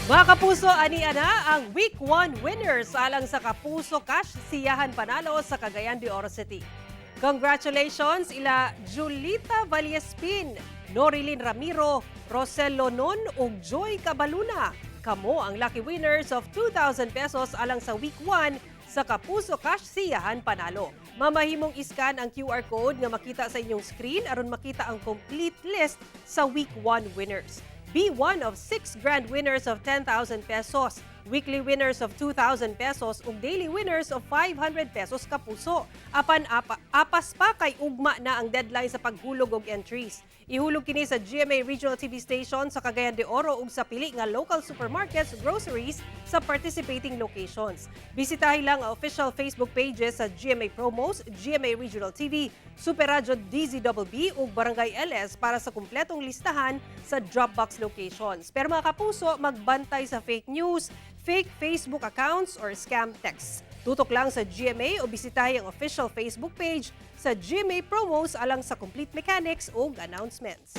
Mga kapuso, ani-ana ang Week 1 winners alang sa Kapuso Cashsiyahan Panalo sa Cagayan de Oro City. Congratulations ila Julita Vallespin, Norilyn Ramiro, Rosello Non ug Joy Cabaluna. Kamo ang lucky winners of 2,000 pesos alang sa Week 1 sa Kapuso Cashsiyahan Panalo. Mamahimong iskan ang QR code nga makita sa inyong screen aron makita ang complete list sa Week 1 winners. Be one of 6 grand winners of 10,000 pesos, weekly winners of 2,000 pesos ug daily winners of 500 pesos kapuso. Apas pa kay ugma na ang deadline sa paghulog og entries. Ihulog kini sa GMA Regional TV Station sa Cagayan de Oro ug sa pili nga local supermarkets, groceries sa participating locations. Bisitahin lang ang official Facebook pages sa GMA Promos, GMA Regional TV, Super Radio DZBB ug Barangay LS para sa kumpletong listahan sa Dropbox locations. Pero mga kapuso, magbantay sa fake news, fake Facebook accounts or scam texts. Tutok lang sa GMA o bisitahin ang official Facebook page sa GMA Promos alang sa complete mechanics o announcements.